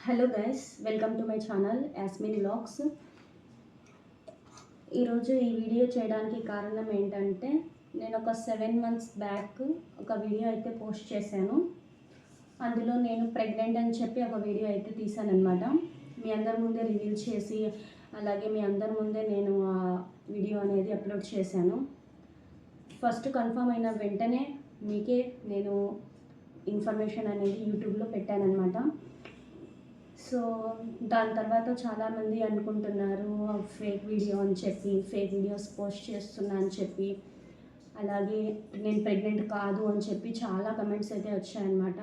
Hello guys, welcome to my channel Yasmin vlogs. ఈరోజు ఈ video చేయడానికి కారణం ఏంటంటే, నేను ఒక 7 months బ్యాక్ ఒక వీడియో అయితే పోస్ట్ చేశాను. అందులో నేను ప్రెగ్నెంట్ అని చెప్పి ఒక వీడియో అయితే తీశానమాట. మీ అందరి ముందే రివీల్ చేసి, అలాగే మీ అందరి ముందే నేను ఆ వీడియో అనేది అప్లోడ్ చేశాను. ఫస్ట్ కన్ఫర్మ్ అయిన వెంటనే మీకే నేను ఇన్ఫర్మేషన్ అనేది యూట్యూబ్లో పెట్టానన్నమాట. సో దాని తర్వాత చాలామంది అనుకుంటున్నారు ఫేక్ వీడియో అని చెప్పి, ఫేక్ వీడియోస్ పోస్ట్ చేస్తున్నా అని చెప్పి, అలాగే నేను ప్రెగ్నెంట్ కాదు అని చెప్పి చాలా కమెంట్స్ అయితే వచ్చాయన్నమాట.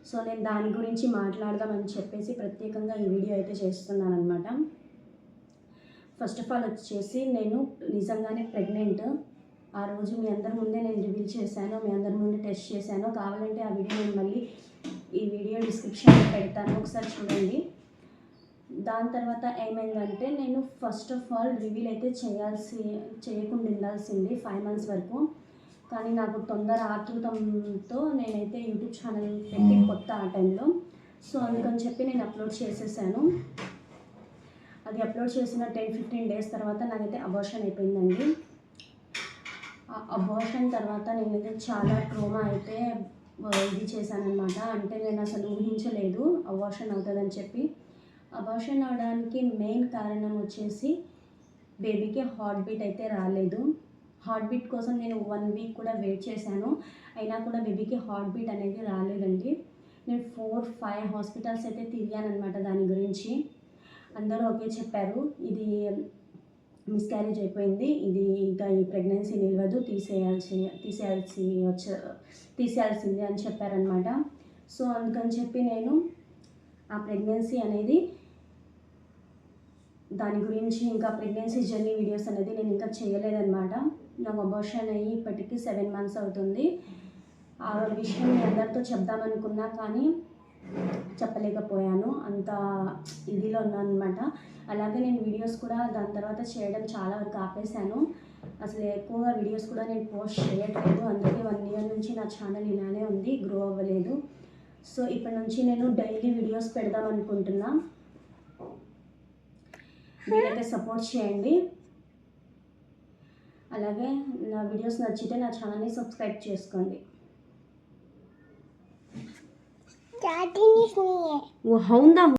సో నేను దాని గురించి మాట్లాడదామని చెప్పేసి ప్రత్యేకంగా ఈ వీడియో అయితే చేస్తున్నాను అనమాట. ఫస్ట్ ఆఫ్ ఆల్ వచ్చేసి నేను నిజంగానే ప్రెగ్నెంట్. ఆ రోజు మీ అందరి ముందే నేను రివీల్ చేశాను, మీ అందరి ముందే టెస్ట్ చేశాను. కావాలంటే ఆ వీడియో నేను మళ్ళీ ఈ వీడియో డిస్క్రిప్షన్లో పెడతాను, ఒకసారి చూడండి. దాని తర్వాత ఏమైందంటే, నేను ఫస్ట్ ఆఫ్ ఆల్ రివీల్ అయితే చేయకుండా ఉండాల్సింది 5 months వరకు. కానీ నాకు తొందర ఆతృతంతో నేనైతే యూట్యూబ్ ఛానల్ పెట్టి కొత్త ఆ టైంలో. సో అందుకని చెప్పి నేను అప్లోడ్ చేసేసాను. అది అప్లోడ్ చేసిన 10-15 days తర్వాత నాకైతే అబార్షన్ అయిపోయిందండి. ఆ అబార్షన్ తర్వాత నేనైతే చాలా ట్రోమా అయితే ఇది చేశానమాట. అంటే నేను అసలు ఊహించలేదు అబార్షన్ అవుతుందని చెప్పి. అబార్షన్ అవడానికి మెయిన్ కారణం వచ్చేసి బేబీకి హార్ట్ బీట్ అయితే రాలేదు. హార్ట్ బీట్ కోసం నేను 1 week కూడా వెయిట్ చేశాను, అయినా కూడా బేబీకి హార్ట్ బీట్ అనేది రాలేదండి. నేను 4-5 హాస్పిటల్స్ అయితే తిరిగానమాట దాని గురించి. అందరూ ఒకే చెప్పారు, ఇది మిస్క్యారేజ్ అయిపోయింది, ఇది ఇంకా ఈ ప్రెగ్నెన్సీ నిలవదు, తీసేయాల్సింది అని చెప్పారనమాట. సో అందుకని చెప్పి నేను ఆ ప్రెగ్నెన్సీ అనేది దాని గురించి ఇంకా ప్రెగ్నెన్సీ జర్నీ వీడియోస్ అనేది నేను ఇంకా చేయలేదన్నమాట. నాకు అబార్షన్ అయ్యి ఇప్పటికీ 7 months అవుతుంది. ఆ విషయం మీ అందరితో చెప్దామనుకున్నా కానీ చెప్పలేకపోయాను, అంత ఇదిలో ఉన్నాను అనమాట. అలాగే నేను వీడియోస్ కూడా దాని తర్వాత చేయడం చాలా వరకు ఆపేశాను. అసలు ఎక్కువగా వీడియోస్ కూడా నేను పోస్ట్ చేయట్లేదు. అందుకే 1 year నుంచి నా ఛానల్ ఇలానే ఉంది, గ్రో అవ్వలేదు. సో ఇప్పటి నుంచి నేను డైలీ వీడియోస్ పెడదాం అనుకుంటున్నా. మీరైతే సపోర్ట్ చేయండి. అలాగే నా వీడియోస్ నచ్చితే నా ఛానల్ని సబ్స్క్రైబ్ చేసుకోండి. वो होंदा